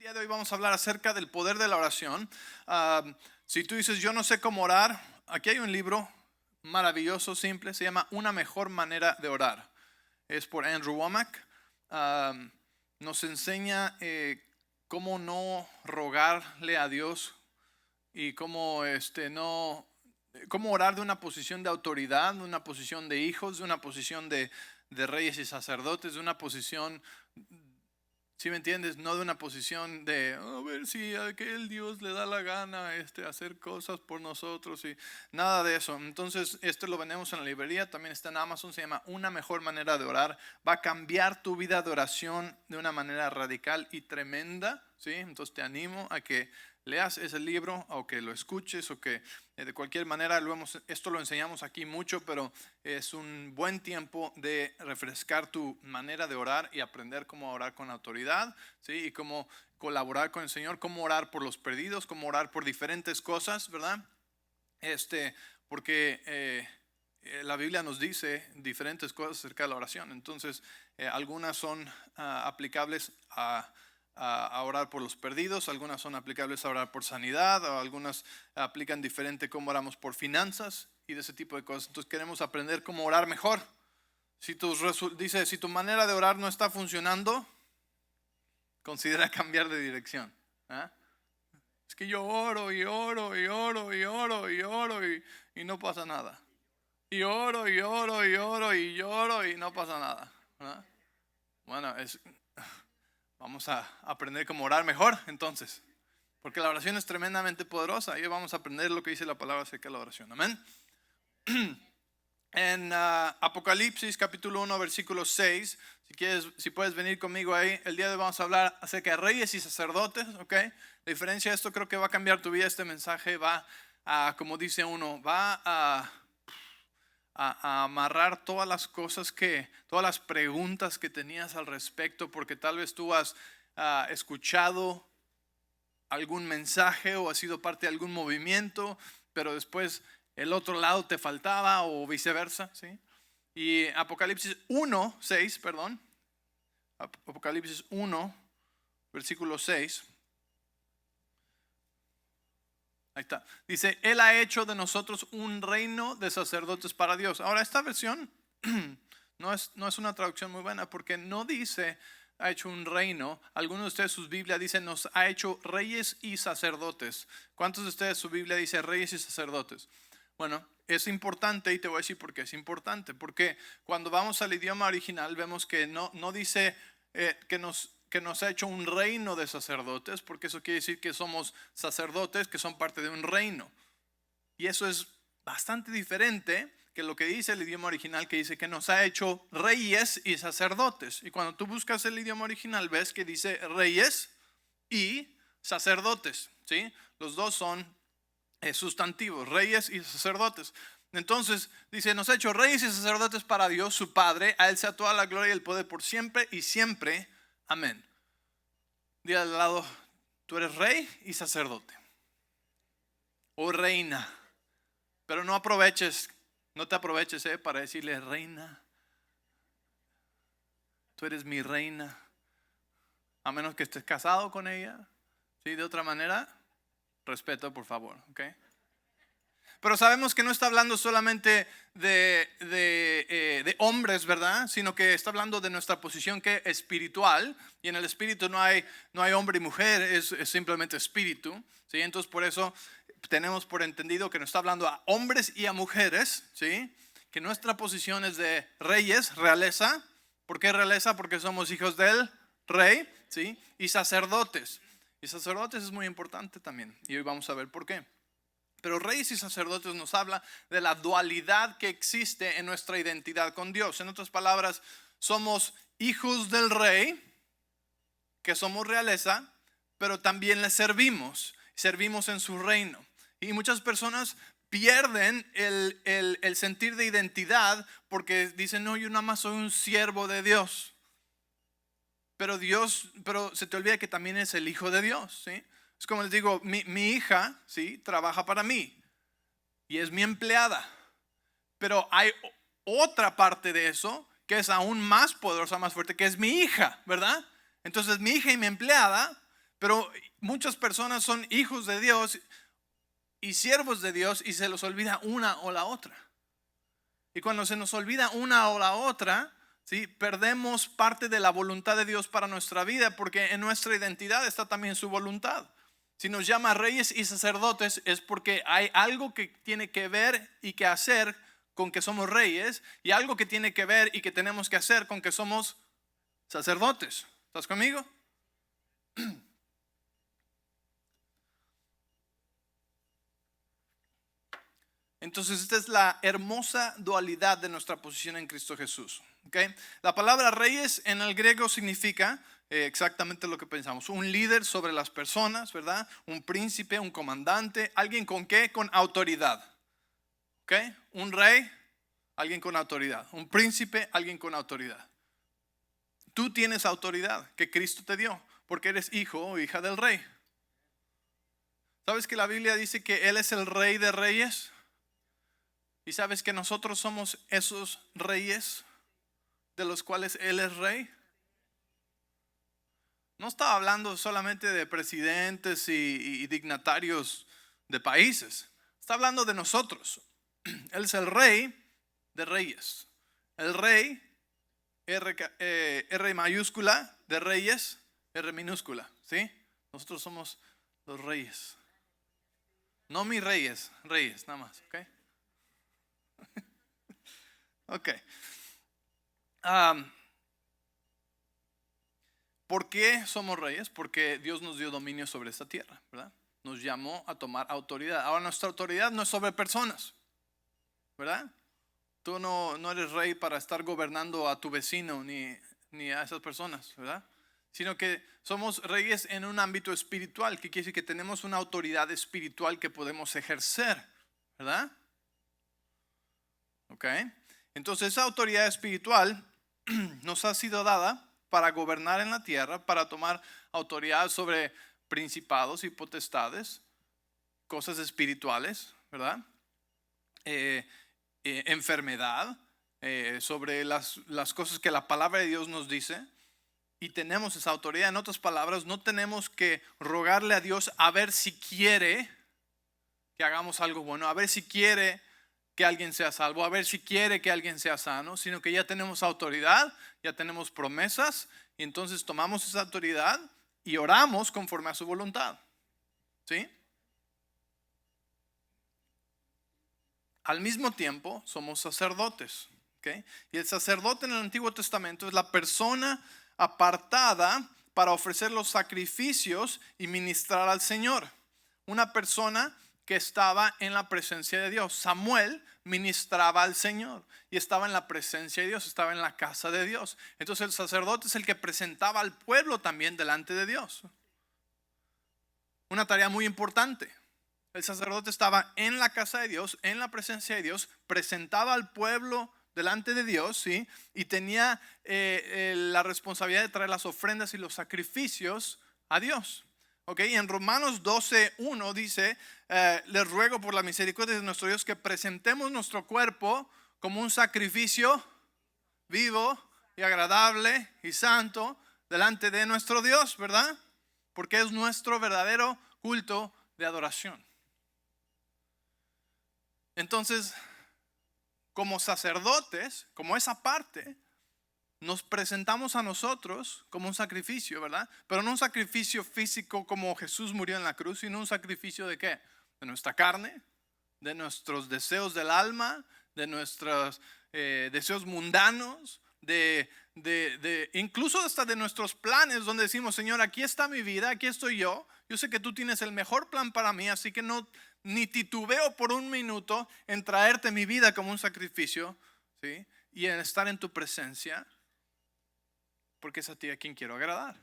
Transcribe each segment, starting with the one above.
día de hoy vamos a hablar acerca del poder de la oración. Si tú dices, yo no sé cómo orar, aquí hay un libro maravilloso, simple, se llama Una mejor manera de orar. Es por Andrew Womack. Nos enseña cómo no rogarle a Dios y cómo orar de una posición de autoridad, de una posición de hijos, de una posición de reyes y sacerdotes, de una posición, ¿sí me entiendes? No de una posición de a ver si a aquel Dios le da la gana hacer cosas por nosotros y nada de eso. Entonces, lo vendemos en la librería, también está en Amazon, se llama Una mejor manera de orar. Va a cambiar tu vida de oración de una manera radical y tremenda, ¿sí? Entonces te animo a que leas ese libro o que lo escuches o que de cualquier manera esto lo enseñamos aquí mucho, pero es un buen tiempo de refrescar tu manera de orar y aprender cómo orar con autoridad, ¿sí? Y cómo colaborar con el Señor, cómo orar por los perdidos, cómo orar por diferentes cosas, ¿verdad? Porque la Biblia nos dice diferentes cosas acerca de la oración. Entonces, algunas son aplicables a orar por los perdidos, algunas son aplicables a orar por sanidad, o algunas aplican diferente cómo oramos por finanzas y de ese tipo de cosas. Entonces queremos aprender cómo orar mejor. Si tu manera de orar no está funcionando, considera cambiar de dirección. ¿Ah? Es que yo oro y oro y oro y oro y oro y no pasa nada. Y oro y oro y oro y lloro y no pasa nada. ¿Ah? Bueno, vamos a aprender cómo orar mejor entonces. Porque la oración es tremendamente poderosa y hoy vamos a aprender lo que dice la palabra acerca de la oración. Amén. En Apocalipsis capítulo 1 versículo 6, si puedes venir conmigo ahí, el día de hoy vamos a hablar acerca de reyes y sacerdotes, ¿ok? La diferencia de esto creo que va a cambiar tu vida. Este mensaje va como dice uno, va a amarrar todas las cosas todas las preguntas que tenías al respecto, porque tal vez tú has escuchado algún mensaje o has sido parte de algún movimiento, pero después el otro lado te faltaba o viceversa, ¿sí? Y Apocalipsis 1, 6, perdón. Apocalipsis 1, versículo 6. Ahí está. Dice, Él ha hecho de nosotros un reino de sacerdotes para Dios. Ahora, esta versión no es una traducción muy buena porque no dice ha hecho un reino. Algunos de ustedes sus Biblia dicen nos ha hecho reyes y sacerdotes. ¿Cuántos de ustedes su Biblia dice reyes y sacerdotes? Bueno, es importante y te voy a decir por qué es importante. Porque cuando vamos al idioma original vemos que no dice que nos ha hecho un reino de sacerdotes, porque eso quiere decir que somos sacerdotes que son parte de un reino. Y eso es bastante diferente que lo que dice el idioma original, que dice que nos ha hecho reyes y sacerdotes. Y cuando tú buscas el idioma original ves que dice reyes y sacerdotes, ¿sí? Los dos son sustantivos, reyes y sacerdotes. Entonces dice, nos ha hecho reyes y sacerdotes para Dios su Padre, a Él sea toda la gloria y el poder por siempre y siempre. Amén. Dile al lado, tú eres rey y sacerdote o reina, pero no te aproveches para decirle reina, tú eres mi reina, a menos que estés casado con ella, ¿sí? De otra manera, respeto por favor, ¿ok? Pero sabemos que no está hablando solamente de hombres, ¿verdad? Sino que está hablando de nuestra posición que es espiritual. Y en el espíritu no hay hombre y mujer, es simplemente espíritu, ¿sí? Entonces por eso tenemos por entendido que nos está hablando a hombres y a mujeres, ¿sí? Que nuestra posición es de reyes, realeza. ¿Por qué realeza? Porque somos hijos del rey, ¿sí? Y sacerdotes. Y sacerdotes es muy importante también. Y hoy vamos a ver por qué. Pero reyes y sacerdotes nos habla de la dualidad que existe en nuestra identidad con Dios. En otras palabras, somos hijos del rey, que somos realeza, pero también le servimos en su reino. Y muchas personas pierden el sentir de identidad porque dicen, no, yo nada más soy un siervo de Dios. Pero se te olvida que también es el hijo de Dios, ¿sí? Es como les digo, mi hija, ¿sí? Trabaja para mí y es mi empleada. Pero hay otra parte de eso que es aún más poderosa, más fuerte, que es mi hija, ¿verdad? Entonces mi hija y mi empleada, Pero muchas personas son hijos de Dios y siervos de Dios y se les olvida una o la otra. Y cuando se nos olvida una o la otra, ¿sí?, perdemos parte de la voluntad de Dios para nuestra vida, porque en nuestra identidad está también su voluntad. Si nos llama reyes y sacerdotes es porque hay algo que tiene que ver y que hacer con que somos reyes, y algo que tiene que ver y que tenemos que hacer con que somos sacerdotes. ¿Estás conmigo? Entonces esta es la hermosa dualidad de nuestra posición en Cristo Jesús. ¿Okay? La palabra reyes en el griego significa exactamente lo que pensamos: un líder sobre las personas, ¿verdad? Un príncipe, un comandante, alguien con qué, con autoridad. ¿Okay? Un rey, alguien con autoridad. Un príncipe, alguien con autoridad. Tú tienes autoridad que Cristo te dio porque eres hijo o hija del rey. ¿Sabes que la Biblia dice que Él es el rey de reyes? ¿Y sabes que nosotros somos esos reyes de los cuales Él es rey? No estaba hablando solamente de presidentes y dignatarios de países. Está hablando de nosotros. Él es el rey de reyes. El rey, R mayúscula, de reyes, R minúscula. ¿Sí? Nosotros somos los reyes. No mis reyes, reyes, nada más. ¿Ok? Ok. ¿Por qué somos reyes? Porque Dios nos dio dominio sobre esta tierra, ¿verdad? Nos llamó a tomar autoridad. Ahora nuestra autoridad no es sobre personas, ¿verdad? Tú no eres rey para estar gobernando a tu vecino ni a esas personas, ¿verdad? Sino que somos reyes en un ámbito espiritual, que quiere decir que tenemos una autoridad espiritual que podemos ejercer, ¿verdad? ¿Ok? Entonces esa autoridad espiritual nos ha sido dada para gobernar en la tierra, para tomar autoridad sobre principados y potestades, cosas espirituales, ¿verdad? Enfermedad, sobre las cosas que la palabra de Dios nos dice. Y tenemos esa autoridad. En otras palabras, no tenemos que rogarle a Dios a ver si quiere que hagamos algo bueno, a ver si quiere que alguien sea salvo, a ver si quiere que alguien sea sano, sino que ya tenemos autoridad, ya tenemos promesas, y entonces tomamos esa autoridad y oramos conforme a su voluntad. ¿Sí? Al mismo tiempo somos sacerdotes. ¿Okay? Y el sacerdote en el Antiguo Testamento es la persona apartada para ofrecer los sacrificios y ministrar al Señor. Una persona que estaba en la presencia de Dios. Samuel ministraba al Señor y estaba en la presencia de Dios, estaba en la casa de Dios. Entonces el sacerdote es el que presentaba al pueblo también delante de Dios. Una tarea muy importante. El sacerdote estaba en la casa de Dios, en la presencia de Dios, presentaba al pueblo delante de Dios, ¿sí? Y tenía la responsabilidad de traer las ofrendas y los sacrificios a Dios. Okay, en Romanos 12:1 dice, les ruego por la misericordia de nuestro Dios que presentemos nuestro cuerpo como un sacrificio vivo y agradable y santo delante de nuestro Dios, ¿verdad? Porque es nuestro verdadero culto de adoración. Entonces, como sacerdotes, como esa parte, nos presentamos a nosotros como un sacrificio, ¿verdad? Pero no un sacrificio físico como Jesús murió en la cruz, sino un sacrificio ¿de qué? De nuestra carne, de nuestros deseos del alma, de nuestros deseos mundanos, incluso hasta de nuestros planes, donde decimos, Señor, aquí está mi vida, aquí estoy yo sé que tú tienes el mejor plan para mí, así que ni titubeo por un minuto en traerte mi vida como un sacrificio, ¿sí? Y en estar en tu presencia, porque es a ti a quien quiero agradar.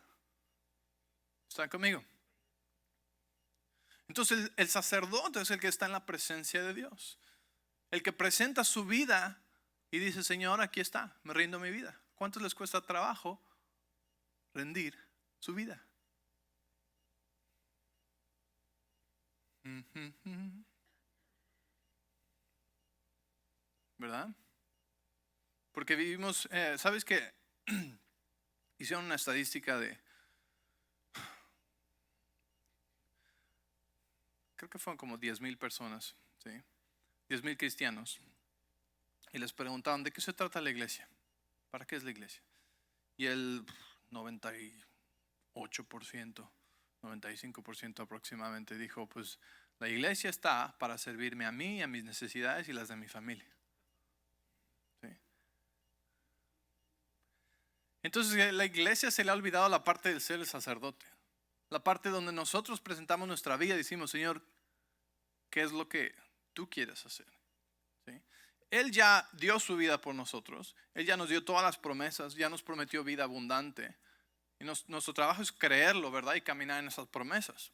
¿Están conmigo? Entonces el sacerdote es el que está en la presencia de Dios, el que presenta su vida y dice, Señor, aquí está, me rindo mi vida. ¿Cuántos les cuesta trabajo rendir su vida? ¿Verdad? Porque vivimos, ¿sabes qué? Hicieron una estadística de creo que fueron como 10,000 personas, ¿sí? 10,000 cristianos. Y les preguntaban, ¿de qué se trata la iglesia? ¿Para qué es la iglesia? Y el 98%, 95% aproximadamente dijo, pues la iglesia está para servirme a mí, a mis necesidades y las de mi familia. ¿Sí? Entonces a la iglesia se le ha olvidado la parte del ser el sacerdote. La parte donde nosotros presentamos nuestra vida y decimos, Señor, ¿qué es lo que tú quieres hacer? ¿Sí? Él ya dio su vida por nosotros. Él ya nos dio todas las promesas, ya nos prometió vida abundante. Y nuestro trabajo es creerlo, ¿verdad? Y caminar en esas promesas.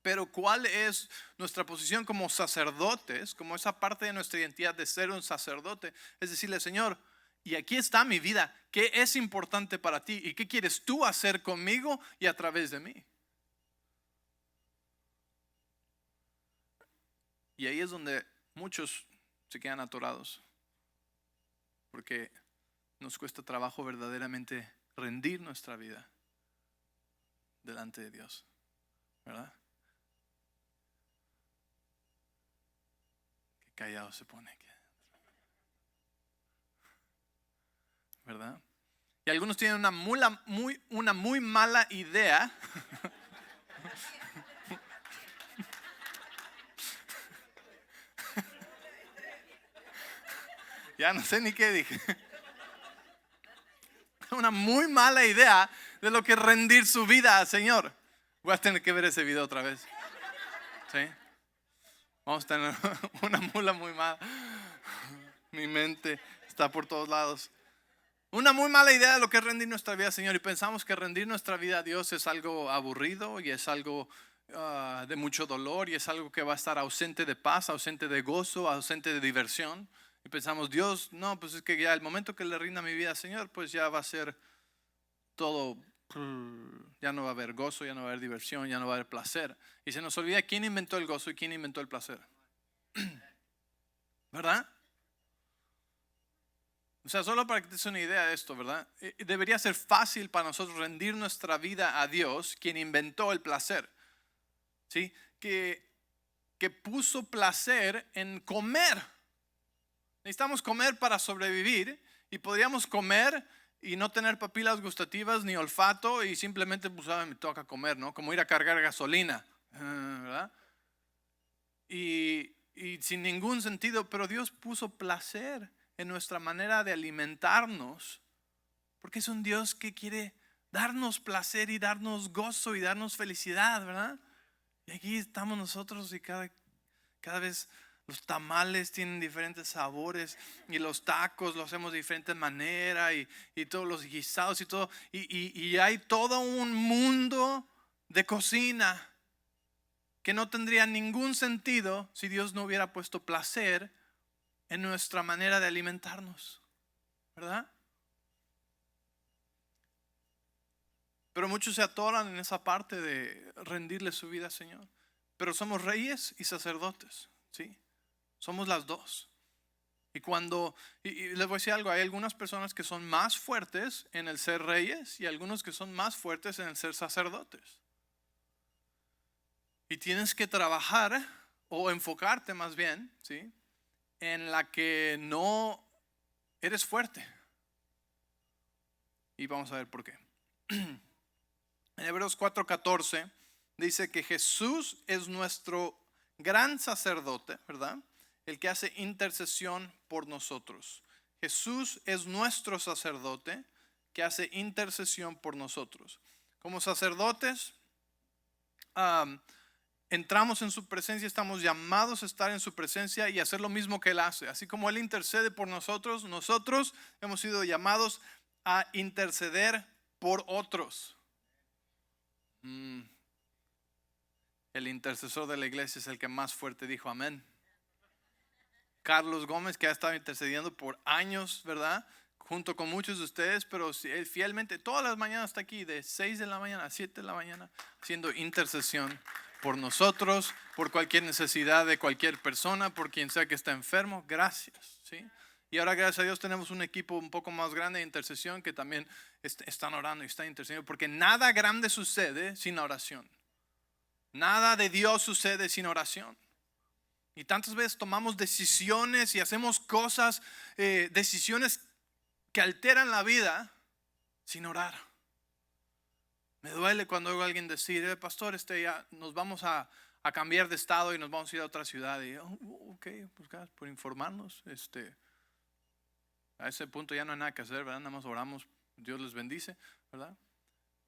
Pero ¿cuál es nuestra posición como sacerdotes? Como esa parte de nuestra identidad de ser un sacerdote. Es decirle, Señor, y aquí está mi vida. ¿Qué es importante para ti? ¿Y qué quieres tú hacer conmigo y a través de mí? Y ahí es donde muchos se quedan atorados. Porque nos cuesta trabajo verdaderamente rendir nuestra vida delante de Dios, ¿verdad? Qué callado se pone aquí, ¿verdad? Y algunos tienen una muy mala idea ya no sé ni qué dije. Una muy mala idea de lo que es rendir su vida al Señor. Voy a tener que ver ese video otra vez. ¿Sí? Vamos a tener una mula muy mala. Mi mente está por todos lados. Una muy mala idea de lo que es rendir nuestra vida al Señor. Y pensamos que rendir nuestra vida a Dios es algo aburrido y es algo de mucho dolor y es algo que va a estar ausente de paz, ausente de gozo, ausente de diversión. Y pensamos, Dios, no, pues es que ya el momento que le rinda mi vida al Señor, pues ya va a ser todo, ya no va a haber gozo, ya no va a haber diversión, ya no va a haber placer. Y se nos olvida quién inventó el gozo y quién inventó el placer. ¿Verdad? O sea, solo para que te des una idea de esto, ¿verdad? Debería ser fácil para nosotros rendir nuestra vida a Dios, quien inventó el placer. ¿Sí? Que puso placer en comer. Necesitamos comer para sobrevivir y podríamos comer y no tener papilas gustativas ni olfato y simplemente pues me toca comer, ¿no? Como ir a cargar gasolina, ¿verdad? Y sin ningún sentido, pero Dios puso placer en nuestra manera de alimentarnos, porque es un Dios que quiere darnos placer y darnos gozo y darnos felicidad, ¿verdad? Y aquí estamos nosotros y cada vez los tamales tienen diferentes sabores y los tacos los hacemos de diferente manera y todos los guisados y todo. Y hay todo un mundo de cocina que no tendría ningún sentido si Dios no hubiera puesto placer en nuestra manera de alimentarnos, ¿verdad? Pero muchos se atoran en esa parte de rendirle su vida al Señor. Pero somos reyes y sacerdotes, ¿sí? Somos las dos. Y les voy a decir algo, hay algunas personas que son más fuertes en el ser reyes y algunos que son más fuertes en el ser sacerdotes. Y tienes que trabajar o enfocarte más bien, ¿sí? En la que no eres fuerte. Y vamos a ver por qué. En Hebreos 4:14 dice que Jesús es nuestro gran sacerdote, ¿verdad? El que hace intercesión por nosotros. Jesús es nuestro sacerdote que hace intercesión por nosotros. Como sacerdotes, entramos en su presencia, estamos llamados a estar en su presencia y hacer lo mismo que Él hace. Así como Él intercede por nosotros, nosotros hemos sido llamados a interceder por otros. El intercesor de la iglesia es el que más fuerte dijo amén. Carlos Gómez, que ha estado intercediendo por años, ¿verdad? Junto con muchos de ustedes, pero él fielmente todas las mañanas está aquí, de 6 de la mañana a 7 de la mañana, haciendo intercesión por nosotros, por cualquier necesidad de cualquier persona, por quien sea que está enfermo. Gracias, ¿sí? Y ahora, gracias a Dios, tenemos un equipo un poco más grande de intercesión que también están orando y están intercediendo, porque nada grande sucede sin oración. Nada de Dios sucede sin oración. Y tantas veces tomamos decisiones y hacemos cosas, decisiones que alteran la vida sin orar. Me duele cuando oigo a alguien decir, pastor, ya nos vamos a cambiar de estado y nos vamos a ir a otra ciudad. Y ok, pues gracias por informarnos. A ese punto ya no hay nada que hacer, ¿verdad? Nada más oramos, Dios les bendice, ¿verdad?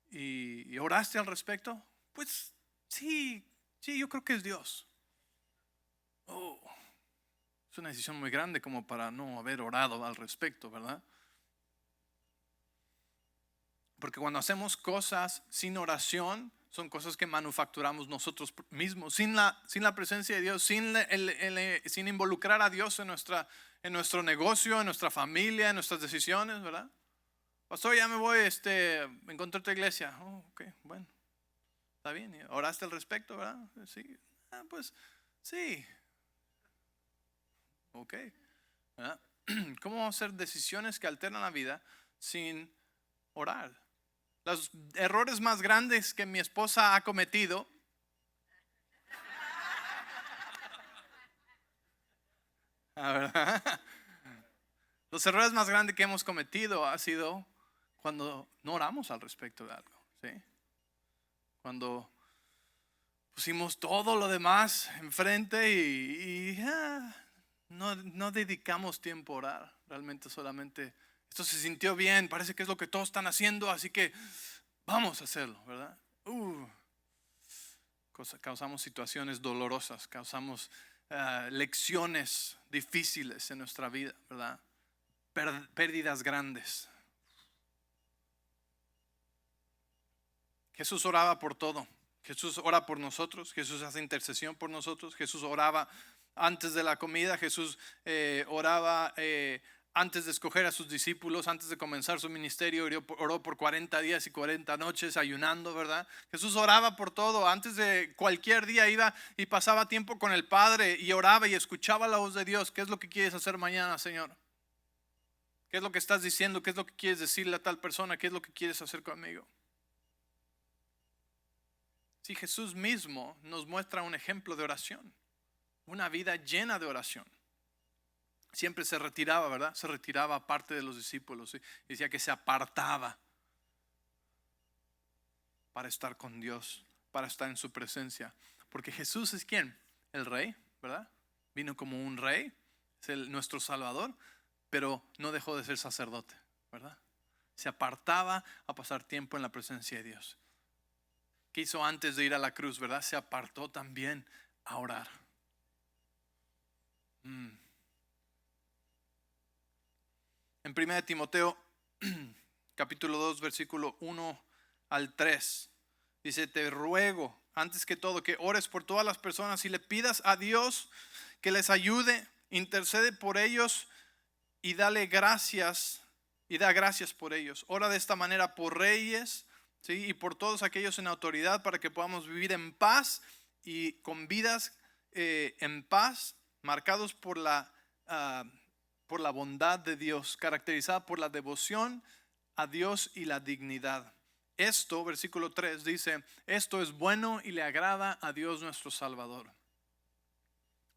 ¿Y oraste al respecto? Pues sí, yo creo que es Dios. Es una decisión muy grande como para no haber orado al respecto, ¿verdad? Porque cuando hacemos cosas sin oración, son cosas que manufacturamos nosotros mismos, sin la presencia de Dios, sin involucrar a Dios en nuestro negocio, en nuestra familia, en nuestras decisiones, ¿verdad? Pastor, ya me voy, me encontré otra iglesia. Ok, bueno, está bien. ¿Oraste al respecto, verdad? Sí. Pues sí. Ok. ¿Verdad? ¿Cómo vamos a hacer decisiones que alteran la vida sin orar? Los errores más grandes que mi esposa ha cometido ¿verdad? Los errores más grandes que hemos cometido ha sido cuando no oramos al respecto de algo, ¿sí? Cuando pusimos todo lo demás enfrente y no dedicamos tiempo a orar. Realmente solamente esto se sintió bien, parece que es lo que todos están haciendo, así que vamos a hacerlo, ¿verdad? Causamos situaciones dolorosas, causamos lecciones difíciles en nuestra vida, ¿verdad? Pérdidas grandes. Jesús oraba por todo. Jesús ora por nosotros. Jesús hace intercesión por nosotros. Jesús oraba antes de la comida. Jesús oraba antes de escoger a sus discípulos, antes de comenzar su ministerio. Oró por 40 días y 40 noches ayunando, ¿verdad? Jesús oraba por todo. Antes de cualquier día iba y pasaba tiempo con el Padre y oraba y escuchaba la voz de Dios. ¿Qué es lo que quieres hacer mañana, Señor? ¿Qué es lo que estás diciendo? ¿Qué es lo que quieres decirle a tal persona? ¿Qué es lo que quieres hacer conmigo? Si Jesús mismo nos muestra un ejemplo de oración, una vida llena de oración. Siempre se retiraba, ¿verdad? Se retiraba aparte de los discípulos. ¿Sí? Decía que se apartaba para estar con Dios, para estar en su presencia. Porque Jesús es ¿quién? El rey, ¿verdad? Vino como un rey, es nuestro Salvador, pero no dejó de ser sacerdote, ¿verdad? Se apartaba a pasar tiempo en la presencia de Dios. ¿Qué hizo antes de ir a la cruz, verdad? Se apartó también a orar. En 1 Timoteo capítulo 2 versículo 1 al 3 dice: te ruego antes que todo que ores por todas las personas y le pidas a Dios que les ayude, intercede por ellos y dale gracias y da gracias por ellos. Ora de esta manera por reyes, ¿sí? Y por todos aquellos en autoridad, para que podamos vivir en paz y con vidas en paz, marcados por la bondad de Dios, caracterizada por la devoción a Dios y la dignidad. Esto, versículo 3 dice: esto es bueno y le agrada a Dios nuestro Salvador.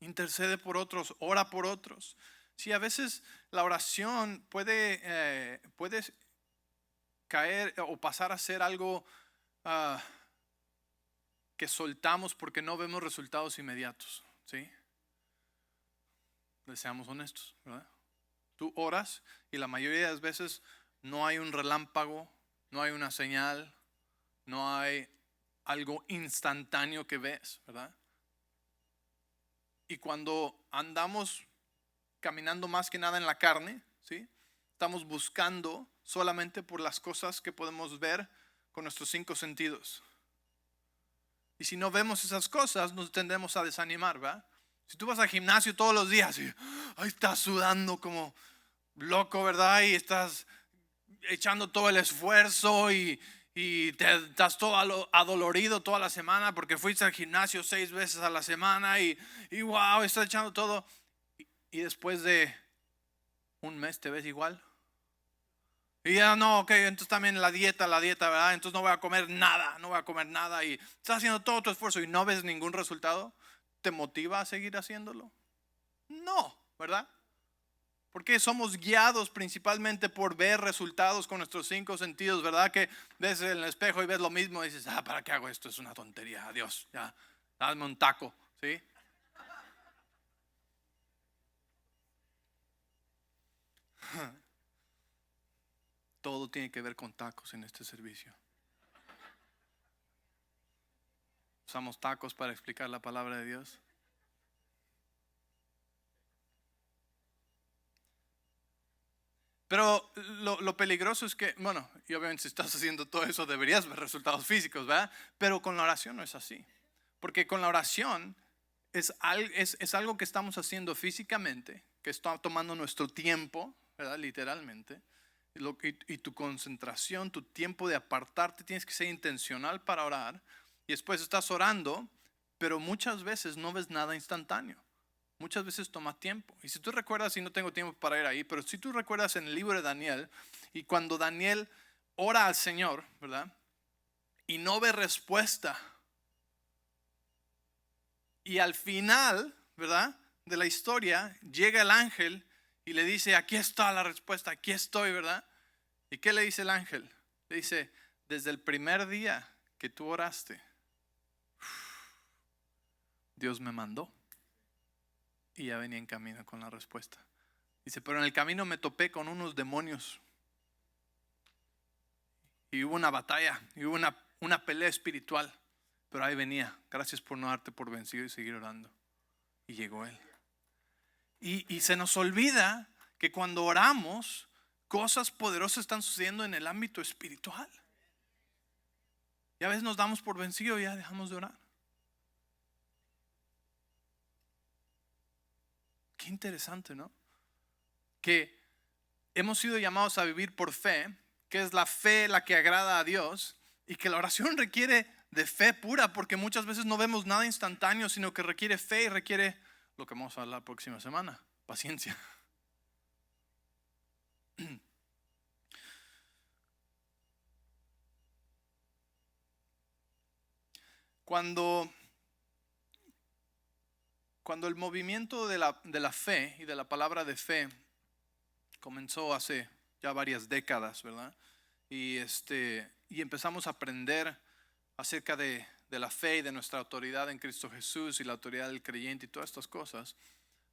Intercede por otros, ora por otros. Sí, a veces la oración puede caer o pasar a ser algo que soltamos porque no vemos resultados inmediatos, ¿sí? Seamos honestos, ¿verdad? Tú oras y la mayoría de las veces no hay un relámpago, no hay una señal, no hay algo instantáneo que ves, ¿verdad? Y cuando andamos caminando más que nada en la carne, ¿sí? Estamos buscando solamente por las cosas que podemos ver con nuestros 5 sentidos. Y si no vemos esas cosas, nos tendemos a desanimar, ¿verdad? Si tú vas al gimnasio todos los días y ahí estás sudando como loco, ¿verdad? Y estás echando todo el esfuerzo y estás todo adolorido toda la semana porque fuiste al gimnasio 6 veces a la semana y wow, estás echando todo. Y después de un mes te ves igual. Y ya no, ok, entonces también la dieta, ¿verdad? Entonces no voy a comer nada y estás haciendo todo tu esfuerzo y no ves ningún resultado. ¿Te motiva a seguir haciéndolo? No, ¿verdad? Porque somos guiados principalmente por ver resultados con nuestros 5 sentidos, ¿verdad? Que ves en el espejo y ves lo mismo y dices, ¿para qué hago esto? Es una tontería, adiós, ya, dame un taco, ¿sí? Todo tiene que ver con tacos en este servicio. Usamos tacos para explicar la palabra de Dios. Pero lo peligroso es que, bueno, y obviamente si estás haciendo todo eso deberías ver resultados físicos, ¿verdad? Pero con la oración no es así. Porque con la oración es algo que estamos haciendo físicamente, que está tomando nuestro tiempo, ¿verdad? Literalmente. Y tu concentración, tu tiempo de apartarte, tienes que ser intencional para orar. Y después estás orando, pero muchas veces no ves nada instantáneo. Muchas veces toma tiempo. Y si tú recuerdas, y no tengo tiempo para ir ahí, pero si tú recuerdas en el libro de Daniel, y cuando Daniel ora al Señor, ¿verdad? Y no ve respuesta. Y al final, ¿verdad? De la historia, llega el ángel y le dice, aquí está la respuesta, aquí estoy, ¿verdad? ¿Y qué le dice el ángel? Le dice, desde el primer día que tú oraste, Dios me mandó. Y ya venía en camino con la respuesta. Dice, pero en el camino me topé con unos demonios. Y hubo una batalla, y hubo una pelea espiritual. Pero ahí venía. Gracias por no darte por vencido y seguir orando. Y llegó Él. Y se nos olvida que cuando oramos, cosas poderosas están sucediendo en el ámbito espiritual. Y a veces nos damos por vencido y ya dejamos de orar. Qué interesante, ¿no? Que hemos sido llamados a vivir por fe, que es la fe la que agrada a Dios, y que la oración requiere de fe pura, porque muchas veces no vemos nada instantáneo, sino que requiere fe y requiere lo que vamos a hablar la próxima semana, paciencia. Cuando el movimiento de la fe y de la palabra de fe comenzó hace ya varias décadas, ¿verdad? Y empezamos a aprender acerca de la fe y de nuestra autoridad en Cristo Jesús y la autoridad del creyente y todas estas cosas.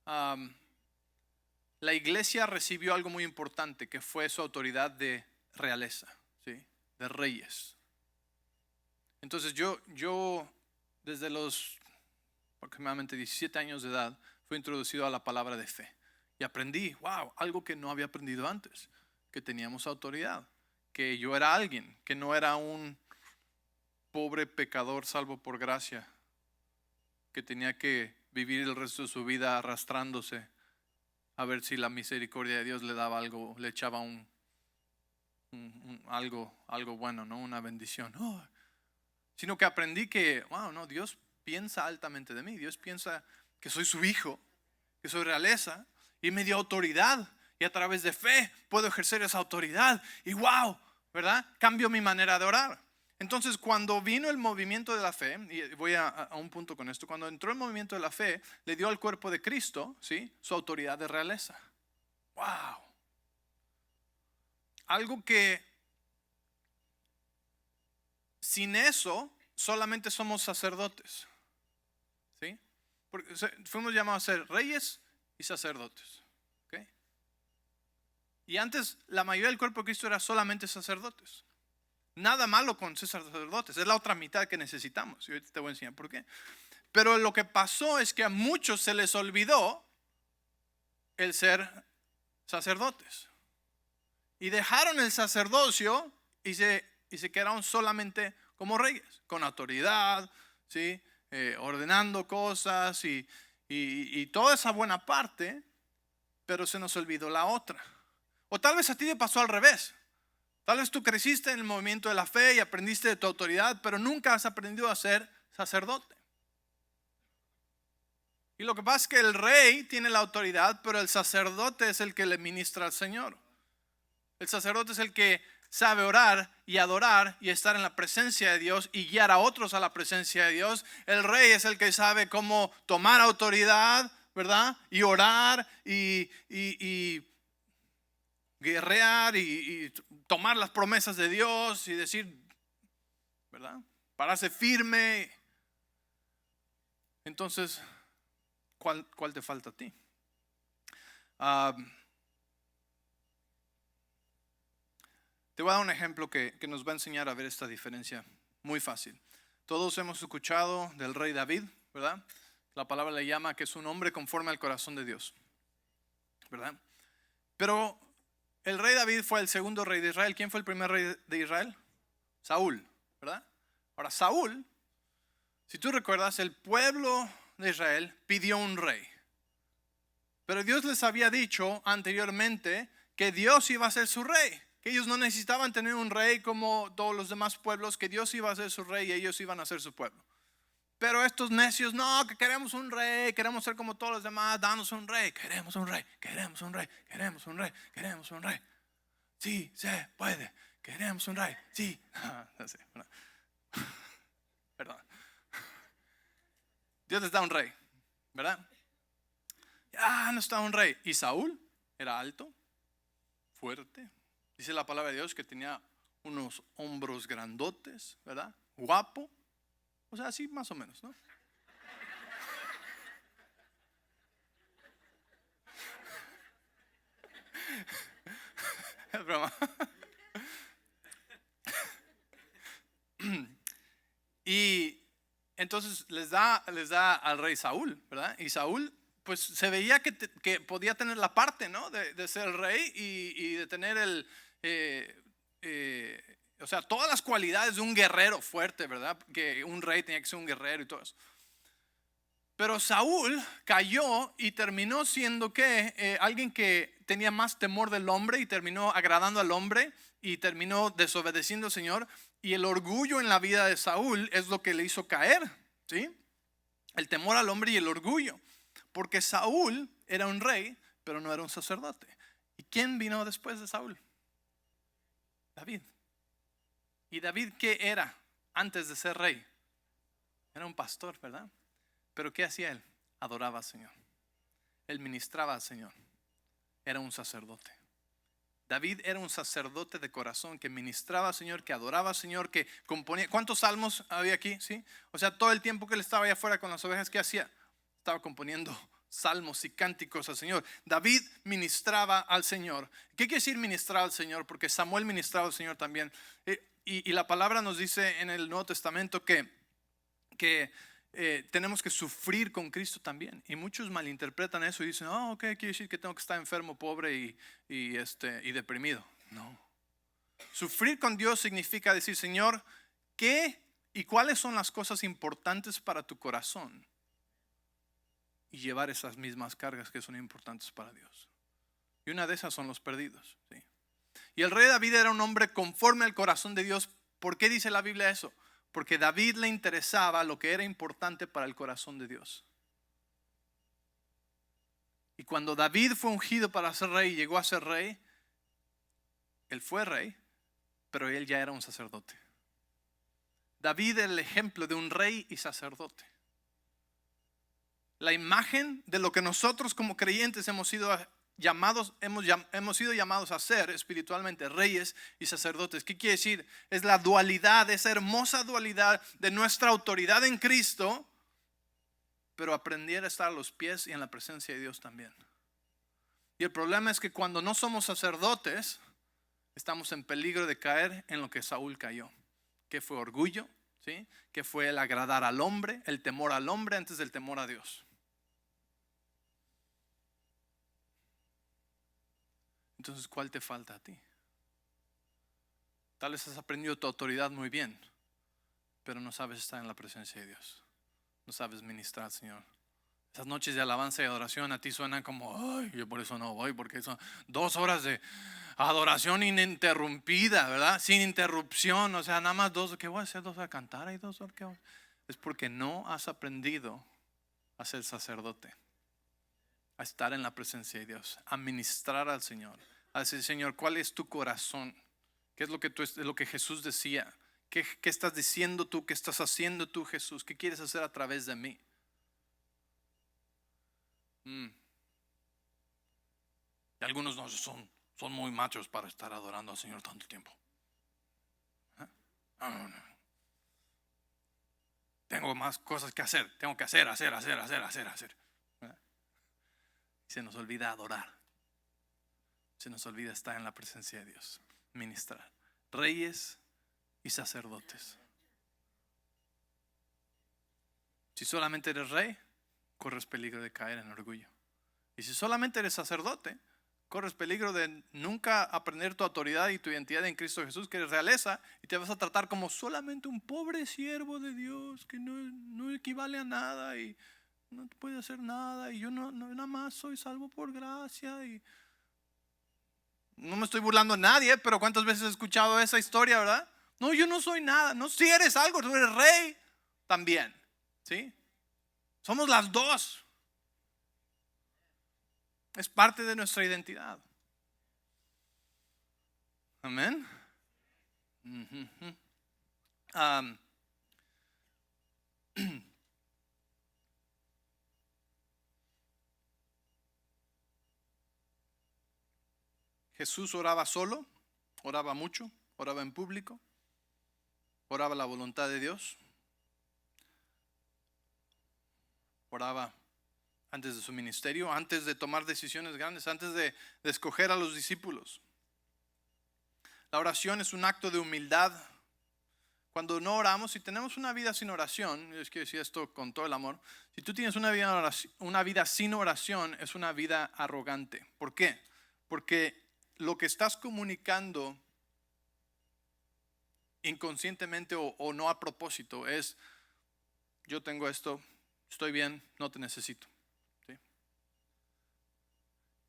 La iglesia recibió algo muy importante, que fue su autoridad de realeza, ¿sí? De reyes. Entonces yo desde los aproximadamente 17 años de edad fui introducido a la palabra de fe. Y aprendí, algo que no había aprendido antes, que teníamos autoridad, que yo era alguien, que no era un pobre pecador salvo por gracia, que tenía que vivir el resto de su vida arrastrándose a ver si la misericordia de Dios le daba algo, le echaba algo bueno, ¿no? Una bendición. Sino que aprendí que, no, Dios piensa altamente de mí. Dios piensa que soy su hijo, que soy realeza, y me dio autoridad. Y a través de fe puedo ejercer esa autoridad. Y ¿verdad? Cambio mi manera de orar. Entonces, cuando vino el movimiento de la fe, y voy a un punto con esto, cuando entró el movimiento de la fe, le dio al cuerpo de Cristo, ¿sí? Su autoridad de realeza. Algo que sin eso solamente somos sacerdotes, ¿sí? Porque fuimos llamados a ser reyes y sacerdotes, ¿ok? Y antes la mayoría del cuerpo de Cristo era solamente sacerdotes. Nada malo con ser sacerdotes, es la otra mitad que necesitamos. Y ahorita te voy a enseñar por qué. Pero lo que pasó es que a muchos se les olvidó el ser sacerdotes. Y dejaron el sacerdocio y se quedaron solamente como reyes, con autoridad, ¿sí? Ordenando cosas y toda esa buena parte, pero se nos olvidó la otra. O tal vez a ti te pasó al revés. Tal vez tú creciste en el movimiento de la fe y aprendiste de tu autoridad, pero nunca has aprendido a ser sacerdote. Y lo que pasa es que el rey tiene la autoridad, pero el sacerdote es el que le ministra al Señor. El sacerdote es el que sabe orar y adorar y estar en la presencia de Dios y guiar a otros a la presencia de Dios. El rey es el que sabe cómo tomar autoridad, ¿verdad? Y orar y guerrear y tomar las promesas de Dios y decir, ¿verdad? Pararse firme. Entonces, ¿cuál te falta a ti? Te voy a dar un ejemplo que nos va a enseñar a ver esta diferencia muy fácil. Todos hemos escuchado del rey David, ¿verdad? La palabra le llama que es un hombre conforme al corazón de Dios, ¿verdad? Pero el rey David fue el segundo rey de Israel. ¿Quién fue el primer rey de Israel? Saúl, ¿verdad? Ahora, Saúl, si tú recuerdas, el pueblo de Israel pidió un rey. Pero Dios les había dicho anteriormente que Dios iba a ser su rey. Que ellos no necesitaban tener un rey como todos los demás pueblos, que Dios iba a ser su rey y ellos iban a ser su pueblo. Pero estos necios, no, que queremos un rey, queremos ser como todos los demás, danos un rey, queremos un rey, queremos un rey, queremos un rey, queremos un rey. Sí, se puede, queremos un rey, sí. No sé, no. Perdón. Dios les da un rey, ¿verdad? Ya no está un rey. Y Saúl era alto, fuerte. Dice la palabra de Dios que tenía unos hombros grandotes, ¿verdad? Guapo. O sea, así más o menos, ¿no? Es broma. Y entonces les da al rey Saúl, ¿verdad? Y Saúl pues se veía que podía tener la parte, ¿no? De ser rey y de tener o sea, todas las cualidades de un guerrero fuerte, ¿verdad? Que un rey tenía que ser un guerrero y todo eso. Pero Saúl cayó y terminó siendo alguien que tenía más temor del hombre y terminó agradando al hombre y terminó desobedeciendo al Señor. Y el orgullo en la vida de Saúl es lo que le hizo caer, ¿sí? El temor al hombre y el orgullo. Porque Saúl era un rey, pero no era un sacerdote. ¿Y quién vino después de Saúl? David. ¿Y David qué era antes de ser rey? Era un pastor, ¿verdad? Pero ¿qué hacía él? Adoraba al Señor. Él ministraba al Señor. Era un sacerdote. David era un sacerdote de corazón que ministraba al Señor, que adoraba al Señor, que componía. ¿Cuántos salmos había aquí? ¿Sí? O sea, todo el tiempo que él estaba allá afuera con las ovejas, ¿qué hacía? Estaba componiendo salmos y cánticos al Señor. David ministraba al Señor. ¿Qué quiere decir ministrar al Señor? Porque Samuel ministraba al Señor también. Y la palabra nos dice en el Nuevo Testamento que tenemos que sufrir con Cristo también. Y muchos malinterpretan eso y dicen, ok, quiere decir que tengo que estar enfermo, pobre y deprimido. No. Sufrir con Dios significa decir, Señor, ¿qué y cuáles son las cosas importantes para tu corazón? Y llevar esas mismas cargas que son importantes para Dios. Y una de esas son los perdidos, ¿sí? Y el rey David era un hombre conforme al corazón de Dios. ¿Por qué dice la Biblia eso? Porque a David le interesaba lo que era importante para el corazón de Dios. Y cuando David fue ungido para ser rey y llegó a ser rey, él fue rey, pero él ya era un sacerdote. David era el ejemplo de un rey y sacerdote. La imagen de lo que nosotros como creyentes hemos sido llamados a ser espiritualmente, reyes y sacerdotes. ¿Qué quiere decir? Es la dualidad, esa hermosa dualidad de nuestra autoridad en Cristo, pero aprender a estar a los pies y en la presencia de Dios también. Y el problema es que cuando no somos sacerdotes, estamos en peligro de caer en lo que Saúl cayó, que fue orgullo, ¿sí? Que fue el agradar al hombre, el temor al hombre antes del temor a Dios. Entonces, ¿cuál te falta a ti? Tal vez has aprendido tu autoridad muy bien, pero no sabes estar en la presencia de Dios. No sabes ministrar al Señor. Esas noches de alabanza y adoración a ti suenan como, ay, yo por eso no voy, porque son 2 horas de adoración ininterrumpida, ¿verdad? Sin interrupción, o sea, nada más 2, ¿qué voy a hacer? 2 horas a cantar y 2 horas, ¿qué voy a hacer? Es porque no has aprendido a ser sacerdote, a estar en la presencia de Dios, a ministrar al Señor, a decir, Señor, ¿cuál es tu corazón? ¿Qué es lo que, lo que Jesús decía? ¿Qué estás diciendo tú? ¿Qué estás haciendo tú, Jesús? ¿Qué quieres hacer a través de mí? Y algunos no son muy machos para estar adorando al Señor tanto tiempo. No. Tengo más cosas que hacer. Tengo que hacer. Se nos olvida adorar. Se nos olvida estar en la presencia de Dios. Ministrar. Reyes y sacerdotes. Si solamente eres rey, corres peligro de caer en orgullo. Y si solamente eres sacerdote, corres peligro de nunca aprender tu autoridad y tu identidad en Cristo Jesús, que eres realeza, y te vas a tratar como solamente un pobre siervo de Dios que no equivale a nada y no puede hacer nada, y yo no nada más soy salvo por gracia. Y no me estoy burlando a nadie, pero ¿cuántas veces he escuchado esa historia, verdad? No, yo no soy nada. No, si eres algo, tú eres rey también, ¿sí? Somos las dos. Es parte de nuestra identidad. Amén. Jesús oraba solo, oraba mucho, oraba en público, oraba la voluntad de Dios, oraba antes de su ministerio, antes de tomar decisiones grandes, antes de escoger a los discípulos. La oración es un acto de humildad. Cuando no oramos, si tenemos una vida sin oración, es que decir esto con todo el amor, si tú tienes una vida sin oración, es una vida arrogante. ¿Por qué? Porque lo que estás comunicando inconscientemente o no a propósito es: yo tengo esto, estoy bien, no te necesito. ¿Sí?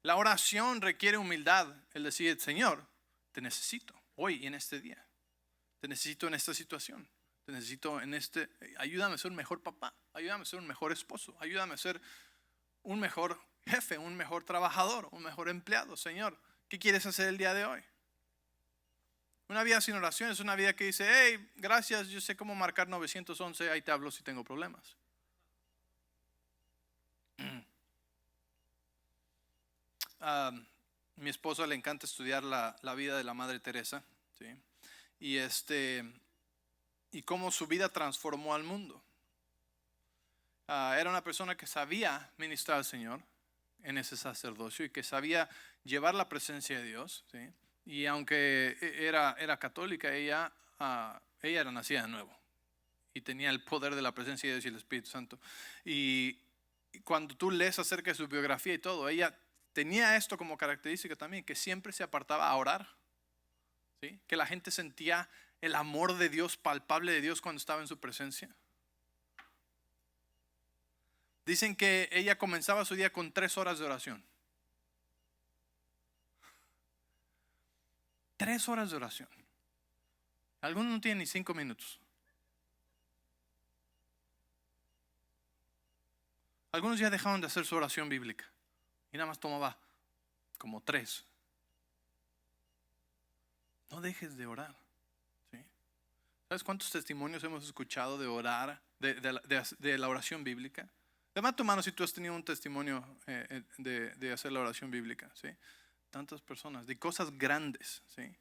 La oración requiere humildad, el decir: Señor, te necesito hoy en este día, te necesito en esta situación, te necesito en ayúdame a ser un mejor papá, ayúdame a ser un mejor esposo, ayúdame a ser un mejor jefe, un mejor trabajador, un mejor empleado. Señor, ¿qué quieres hacer el día de hoy? Una vida sin oración es una vida que dice: hey, gracias, yo sé cómo marcar 911, ahí te hablo si tengo problemas. Mi esposa le encanta estudiar la vida de la Madre Teresa, ¿sí? Y cómo su vida transformó al mundo. Era una persona que sabía ministrar al Señor en ese sacerdocio y que sabía llevar la presencia de Dios, ¿sí? Y aunque era católica, ella era nacida de nuevo y tenía el poder de la presencia de Dios y el Espíritu Santo. Y cuando tú lees acerca de su biografía y todo, ella tenía esto como característica también, que siempre se apartaba a orar, ¿sí? Que la gente sentía el amor de Dios, palpable de Dios, cuando estaba en su presencia. Dicen que ella comenzaba su día con 3 horas de oración. 3 horas de oración. Algunos no tienen ni 5 minutos. Algunos ya dejaron de hacer su oración bíblica y nada más tomaba como 3. No dejes de orar, ¿sí? ¿Sabes cuántos testimonios hemos escuchado de orar, de la oración bíblica? Levanta tu mano si tú has tenido un testimonio de hacer la oración bíblica, ¿sí? Tantas personas, de cosas grandes, ¿sí?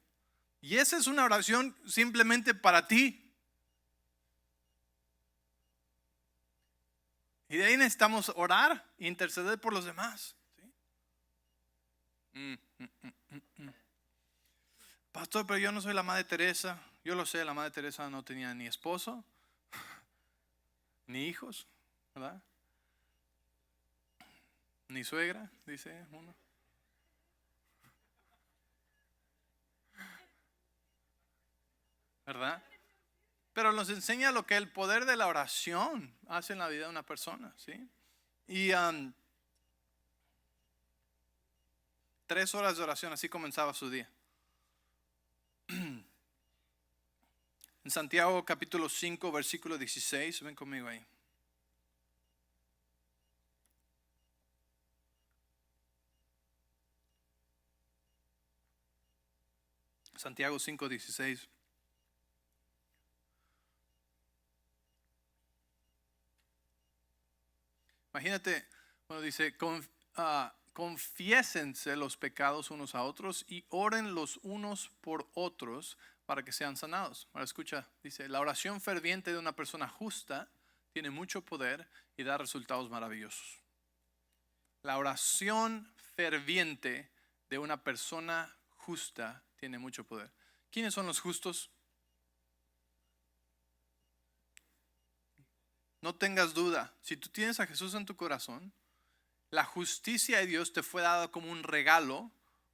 Y esa es una oración simplemente para ti. Y de ahí necesitamos orar e interceder por los demás, ¿sí? Pastor, pero yo no soy la Madre Teresa. Yo lo sé, la Madre Teresa no tenía ni esposo, ni hijos, ¿verdad? Ni suegra, dice uno. ¿Verdad? Pero nos enseña lo que el poder de la oración hace en la vida de una persona, ¿sí? Y 3 horas de oración, así comenzaba su día. En Santiago capítulo 5, versículo 16, ven conmigo ahí. Santiago 5:16. Imagínate, cuando dice, confiésense los pecados unos a otros y oren los unos por otros para que sean sanados. Ahora escucha, dice, la oración ferviente de una persona justa tiene mucho poder y da resultados maravillosos. La oración ferviente de una persona justa tiene mucho poder. ¿Quiénes son los justos? No tengas duda, si tú tienes a Jesús en tu corazón, la justicia de Dios te fue dada como un regalo,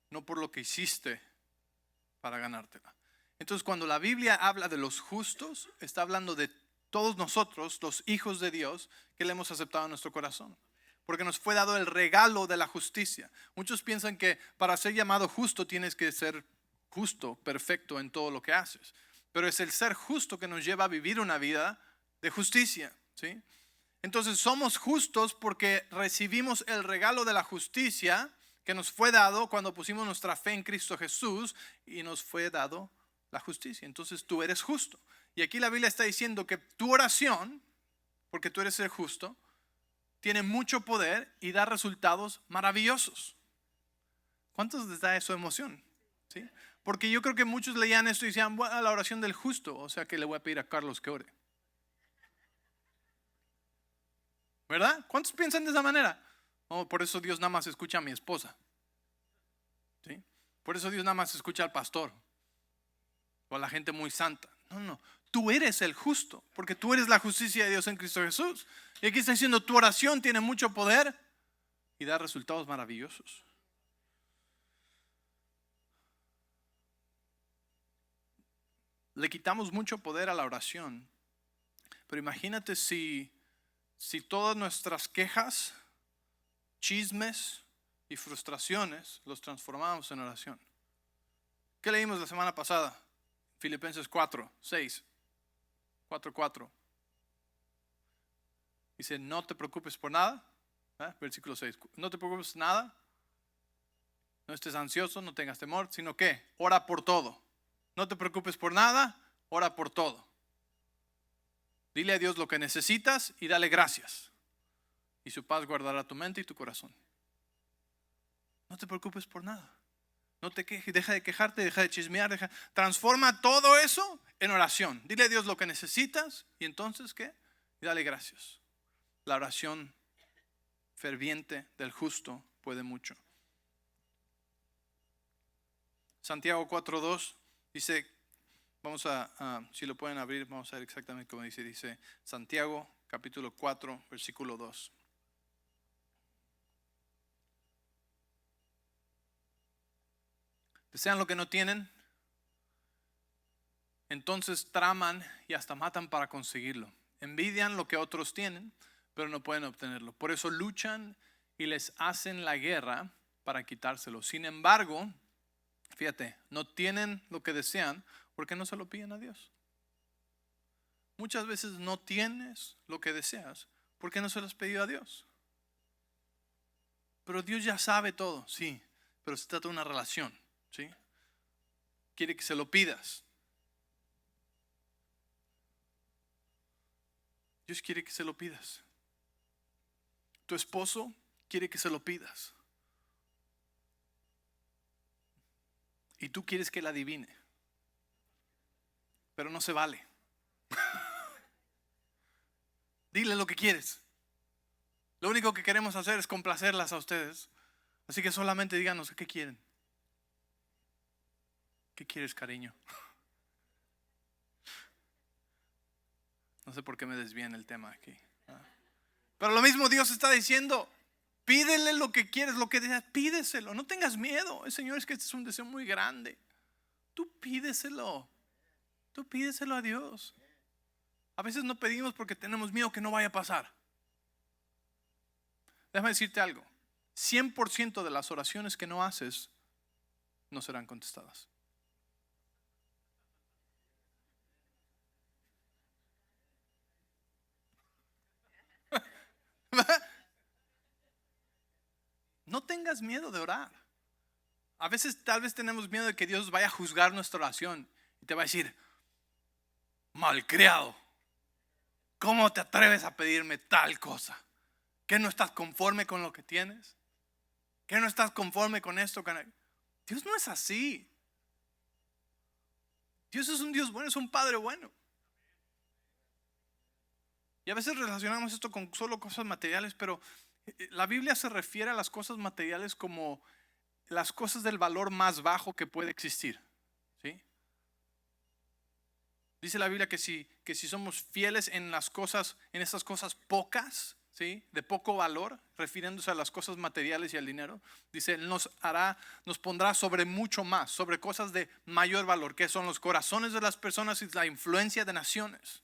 no por lo que hiciste para ganártela. Entonces, cuando la Biblia habla de los justos, está hablando de todos nosotros, los hijos de Dios, que le hemos aceptado en nuestro corazón. Porque nos fue dado el regalo de la justicia. Muchos piensan que para ser llamado justo tienes que ser justo, perfecto en todo lo que haces. Pero es el ser justo que nos lleva a vivir una vida de justicia, ¿sí? Entonces somos justos porque recibimos el regalo de la justicia que nos fue dado cuando pusimos nuestra fe en Cristo Jesús y nos fue dado la justicia. Entonces tú eres justo. Y aquí la Biblia está diciendo que tu oración, porque tú eres el justo, tiene mucho poder y da resultados maravillosos. ¿Cuántos les da eso emoción? ¿Sí? Porque yo creo que muchos leían esto y decían, bueno, la oración del justo, o sea que le voy a pedir a Carlos que ore. ¿Verdad? ¿Cuántos piensan de esa manera? Oh, por eso Dios nada más escucha a mi esposa. ¿Sí? Por eso Dios nada más escucha al pastor o a la gente muy santa. No, no. Tú eres el justo, porque tú eres la justicia de Dios en Cristo Jesús. Y aquí está diciendo, tu oración tiene mucho poder y da resultados maravillosos. Le quitamos mucho poder a la oración. Pero imagínate si todas nuestras quejas, chismes y frustraciones los transformamos en oración. ¿Qué leímos la semana pasada? Filipenses 4:6. 4:4. Dice, no te preocupes por nada. Versículo 6. No te preocupes por nada. No estés ansioso, no tengas temor, sino que ora por todo. No te preocupes por nada, ora por todo. Dile a Dios lo que necesitas y dale gracias. Y su paz guardará tu mente y tu corazón. No te preocupes por nada. No te quejes, deja de quejarte, deja de chismear, transforma todo eso en oración. Dile a Dios lo que necesitas y entonces ¿qué? Y dale gracias. La oración ferviente del justo puede mucho. Santiago 4:2 dice, vamos si lo pueden abrir, vamos a ver exactamente cómo dice. Dice Santiago capítulo 4, versículo 2. Desean lo que no tienen, entonces traman y hasta matan para conseguirlo. Envidian lo que otros tienen, pero no pueden obtenerlo. Por eso luchan y les hacen la guerra para quitárselo. Sin embargo, fíjate, no tienen lo que desean porque no se lo piden a Dios. Muchas veces no tienes lo que deseas porque no se lo has pedido a Dios. Pero Dios ya sabe todo, sí, pero se trata de una relación, ¿sí? Quiere que se lo pidas. Dios quiere que se lo pidas. Tu esposo quiere que se lo pidas. Y tú quieres que él adivine. Pero no se vale. Dile lo que quieres. Lo único que queremos hacer es complacerlas a ustedes. Así que solamente díganos qué quieren. ¿Qué quieres, cariño? No sé por qué me desvío en el tema aquí. Pero lo mismo Dios está diciendo. Pídele lo que quieres, lo que deseas, pídeselo. No tengas miedo. Señor, es que este es un deseo muy grande. Tú pídeselo. Tú pídeselo a Dios. A veces no pedimos porque tenemos miedo que no vaya a pasar. Déjame decirte algo. 100% de las oraciones que no haces no serán contestadas. No tengas miedo de orar. A veces tal vez tenemos miedo de que Dios vaya a juzgar nuestra oración y te va a decir, malcriado, ¿cómo te atreves a pedirme tal cosa? ¿Qué no estás conforme con lo que tienes? ¿Qué no estás conforme con esto? Dios no es así. Dios es un Dios bueno, es un Padre bueno. Y a veces relacionamos esto con solo cosas materiales, pero la Biblia se refiere a las cosas materiales como las cosas del valor más bajo que puede existir, ¿sí? Dice la Biblia que si somos fieles en las cosas, en esas cosas pocas, ¿sí? De poco valor, refiriéndose a las cosas materiales y al dinero, dice, Él nos pondrá sobre mucho más, sobre cosas de mayor valor, que son los corazones de las personas y la influencia de naciones.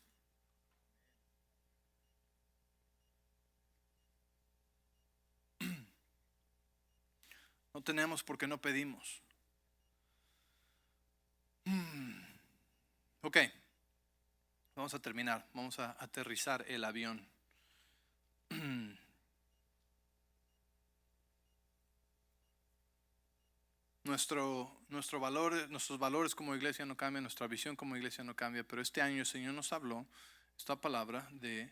No tenemos porque no pedimos. Ok, vamos a terminar, vamos a aterrizar el avión. Nuestro valor, nuestros valores como iglesia no cambian, nuestra visión como iglesia no cambia, pero este año el Señor nos habló esta palabra de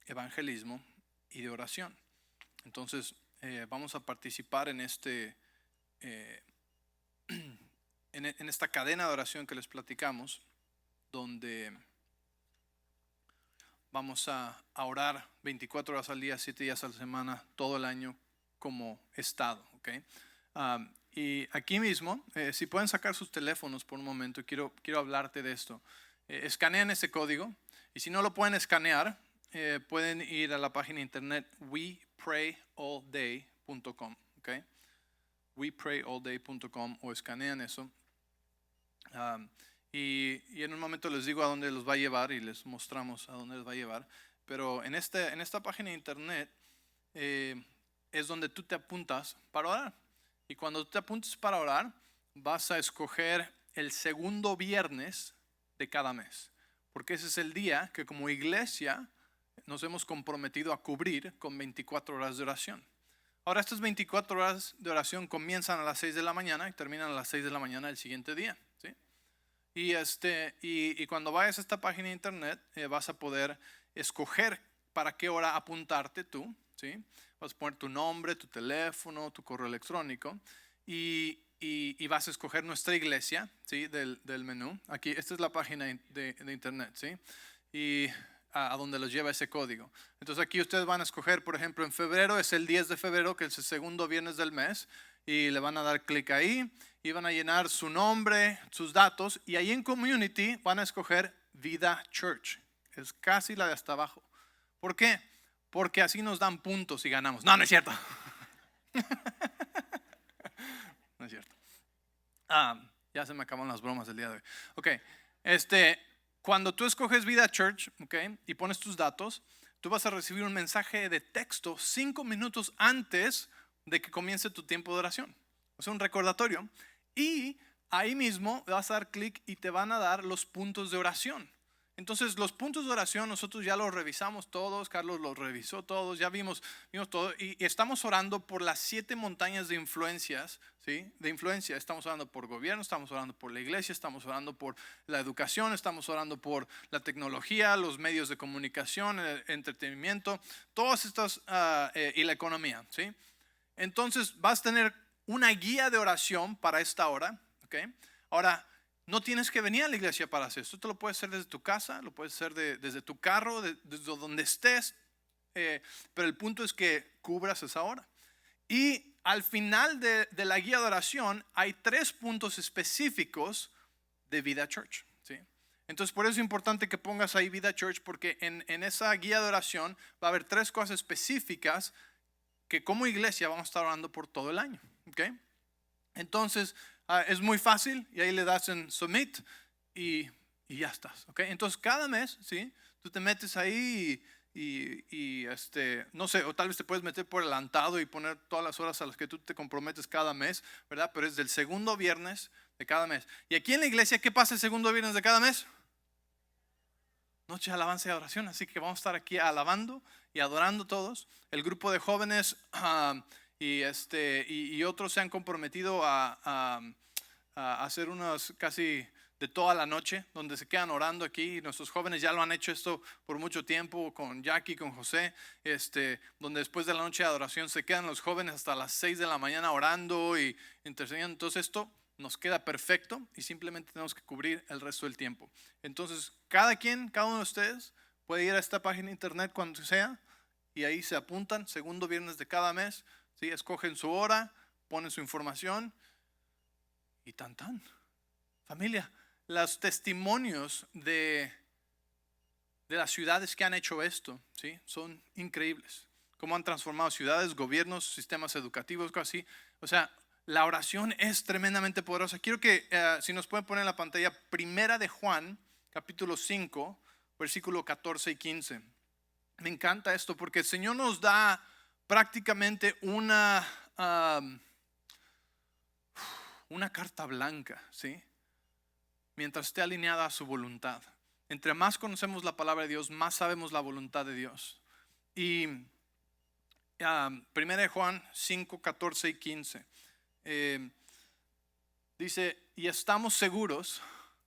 evangelismo y de oración. Entonces vamos a participar en en esta cadena de oración que les platicamos, donde vamos a orar 24 horas al día, 7 días a la semana, todo el año como estado, ¿ok? Y aquí mismo, si pueden sacar sus teléfonos por un momento, quiero hablarte de esto. Escanean ese código y si no lo pueden escanear, pueden ir a la página de internet weprayallday.com, ¿ok? weprayallday.com o escanean eso. Y en un momento les digo a dónde los va a llevar y les mostramos a dónde les va a llevar. Pero en esta página de internet es donde tú te apuntas para orar. Y cuando tú te apuntes para orar, vas a escoger el segundo viernes de cada mes. Porque ese es el día que como iglesia nos hemos comprometido a cubrir con 24 horas de oración. Ahora estas 24 horas de oración comienzan a las 6 de la mañana y terminan a las 6 de la mañana del siguiente día, ¿sí? Y cuando vayas a esta página de internet vas a poder escoger para qué hora apuntarte tú, ¿sí? Vas a poner tu nombre, tu teléfono, tu correo electrónico y vas a escoger nuestra iglesia, ¿sí? Del menú. Aquí, esta es la página de internet, ¿sí? Y a donde los lleva ese código. Entonces aquí ustedes van a escoger, por ejemplo, en febrero es el 10 de febrero, que es el segundo viernes del mes, y le van a dar clic ahí y van a llenar su nombre, sus datos, y ahí en Community van a escoger Vida Church. Es casi la de hasta abajo. ¿Por qué? Porque así nos dan puntos y ganamos. No, no es cierto. No es cierto. Ya se me acaban las bromas del día de hoy. Ok, cuando tú escoges Vida Church, okay, y pones tus datos, tú vas a recibir un mensaje de texto 5 minutos antes de que comience tu tiempo de oración. O sea, un recordatorio. Y ahí mismo vas a dar clic y te van a dar los puntos de oración. Entonces los puntos de oración nosotros ya los revisamos todos, Carlos los revisó todos, ya vimos todo y estamos orando por las 7 montañas de influencias, ¿sí? De influencia, estamos orando por gobierno, estamos orando por la iglesia, estamos orando por la educación, estamos orando por la tecnología, los medios de comunicación, el entretenimiento, todas estas y la economía, ¿sí? Entonces vas a tener una guía de oración para esta hora, ¿ok? Ahora, no tienes que venir a la iglesia para hacer esto. Tú lo puedes hacer desde tu casa, lo puedes hacer desde tu carro, desde donde estés. Pero el punto es que cubras esa hora. Y al final de la guía de oración hay 3 puntos específicos de Vida Church, ¿sí? Entonces por eso es importante que pongas ahí Vida Church, porque en esa guía de oración va a haber 3 cosas específicas que como iglesia vamos a estar orando por todo el año, ¿ok? Entonces es muy fácil y ahí le das en submit y ya estás, ¿ok? Entonces cada mes, ¿sí? Tú te metes ahí y no sé, o tal vez te puedes meter por adelantado y poner todas las horas a las que tú te comprometes cada mes, ¿verdad? Pero es del segundo viernes de cada mes. Y aquí en la iglesia, ¿qué pasa el segundo viernes de cada mes? Noche de alabanza y adoración, así que vamos a estar aquí alabando y adorando todos. El grupo de jóvenes y otros se han comprometido a hacer unos casi de toda la noche, donde se quedan orando aquí. Nuestros jóvenes ya lo han hecho esto por mucho tiempo, con Jackie, con José, donde después de la noche de adoración se quedan los jóvenes hasta las 6 de la mañana orando y intercediendo. Entonces esto nos queda perfecto y simplemente tenemos que cubrir el resto del tiempo. Entonces cada uno de ustedes puede ir a esta página de internet cuando sea y ahí se apuntan, segundo viernes de cada mes, ¿sí? Escogen su hora, ponen su información y tan. Familia, los testimonios de las ciudades que han hecho esto, ¿sí? Son increíbles. Cómo han transformado ciudades, gobiernos, sistemas educativos, casi. O sea, la oración es tremendamente poderosa. Quiero que, si nos pueden poner en la pantalla, Primera de Juan, capítulo 5, versículo 14 y 15. Me encanta esto porque el Señor nos da prácticamente una carta blanca, ¿sí? Mientras esté alineada a su voluntad. Entre más conocemos la palabra de Dios, más sabemos la voluntad de Dios. Y 1 Juan 5, 14 y 15 dice, y estamos seguros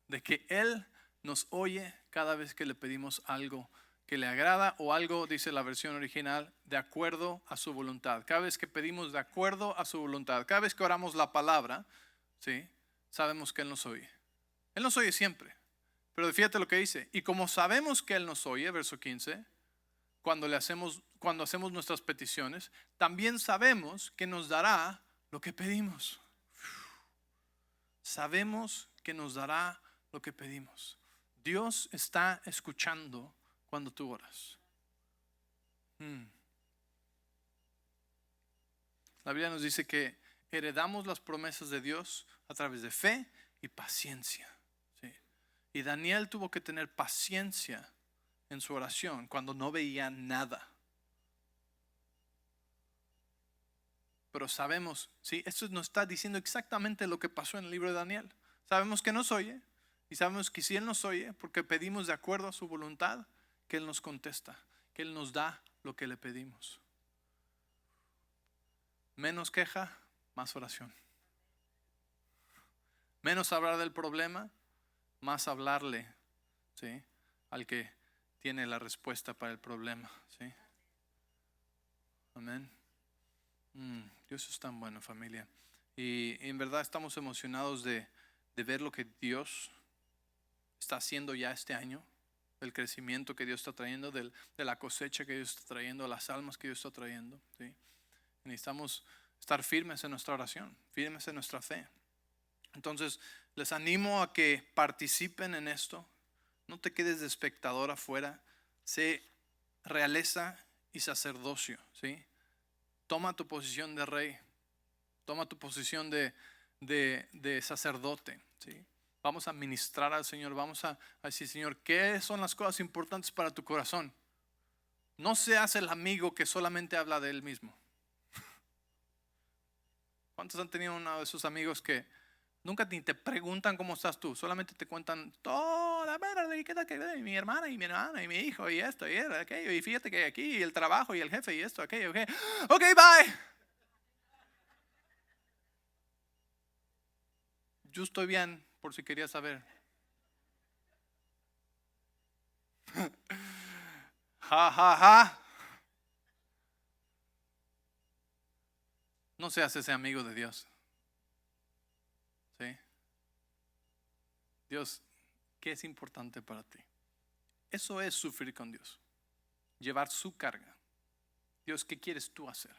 de que Él nos oye cada vez que le pedimos algo que le agrada o algo, dice la versión original, de acuerdo a su voluntad. Cada vez que pedimos de acuerdo a su voluntad, cada vez que oramos la palabra, ¿sí? Sabemos que Él nos oye. Él nos oye siempre, pero fíjate lo que dice, y como sabemos que Él nos oye, verso 15, cuando hacemos nuestras peticiones, también sabemos que nos dará lo que pedimos. Sabemos que nos dará lo que pedimos. Dios está escuchando cuando tú oras. La Biblia nos dice que heredamos las promesas de Dios a través de fe y paciencia. Y Daniel tuvo que tener paciencia en su oración cuando no veía nada. Pero sabemos, ¿sí? Esto nos está diciendo exactamente lo que pasó en el libro de Daniel. Sabemos que nos oye y sabemos que si Él nos oye, porque pedimos de acuerdo a su voluntad, que Él nos contesta, que Él nos da lo que le pedimos. Menos queja, más oración. Menos hablar del problema, más hablarle, ¿sí? Al que tiene la respuesta para el problema, ¿sí? Amén. Dios es tan bueno, familia. Y en verdad estamos emocionados de ver lo que Dios está haciendo ya este año, del crecimiento que Dios está trayendo, de la cosecha que Dios está trayendo, las almas que Dios está trayendo, ¿sí? Necesitamos estar firmes en nuestra oración, firmes en nuestra fe. Entonces les animo a que participen en esto. No te quedes de espectador afuera. Sé realeza y sacerdocio, ¿sí? Toma tu posición de rey. Toma tu posición de sacerdote, ¿sí? Vamos a ministrar al Señor. Vamos a decir, Señor, ¿qué son las cosas importantes para tu corazón? No seas el amigo que solamente habla de él mismo. ¿Cuántos han tenido uno de esos amigos que nunca ni te preguntan cómo estás tú? Solamente te cuentan toda y mi hermana y mi hijo y esto y aquello, y fíjate que aquí y el trabajo y el jefe y esto, aquello, okay. Ok, bye. Yo estoy bien, por si querías saber. Ja, ja, ja. No seas ese amigo de Dios. ¿Sí? Dios, ¿qué es importante para ti? Eso es sufrir con Dios. Llevar su carga. Dios, ¿qué quieres tú hacer?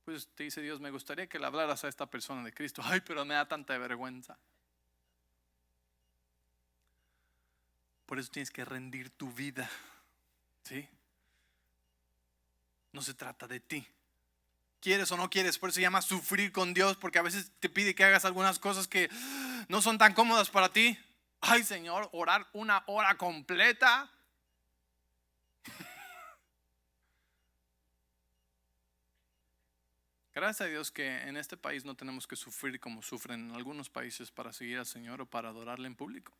Pues te dice Dios, me gustaría que le hablaras a esta persona de Cristo. Ay, pero me da tanta vergüenza. Por eso tienes que rendir tu vida. ¿Sí? No se trata de ti. Quieres o no quieres, por eso se llama sufrir con Dios, porque a veces te pide que hagas algunas cosas que no son tan cómodas para ti. Ay, Señor, orar 1 hora completa. Gracias a Dios que en este país no tenemos que sufrir como sufren en algunos países para seguir al Señor o para adorarle en público,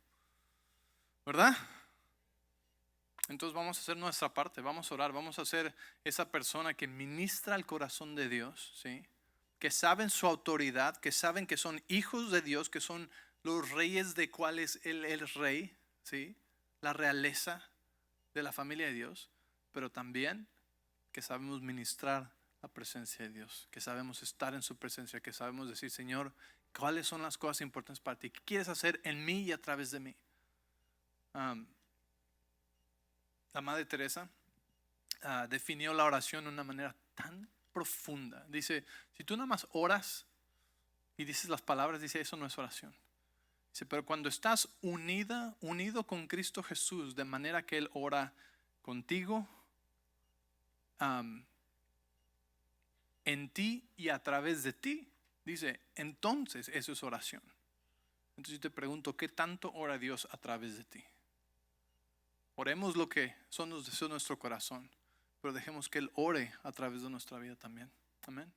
¿verdad? Entonces vamos a hacer nuestra parte, vamos a orar, vamos a ser esa persona que ministra el corazón de Dios, ¿sí? que saben su autoridad, que saben que son hijos de Dios, que son los reyes de cuál es el rey, ¿sí? La realeza de la familia de Dios, pero también que sabemos ministrar la presencia de Dios, que sabemos estar en su presencia, que sabemos decir, Señor, ¿cuáles son las cosas importantes para ti? ¿Qué quieres hacer en mí y a través de mí? La Madre Teresa definió la oración de una manera tan profunda. Dice, si tú nada más oras y dices las palabras, dice, eso no es oración. Dice, pero cuando estás unido con Cristo Jesús, de manera que Él ora contigo, en ti y a través de ti, dice, entonces eso es oración. Entonces yo te pregunto, ¿qué tanto ora Dios a través de ti? Oremos lo que son los deseos de nuestro corazón, pero dejemos que Él ore a través de nuestra vida también. Amén.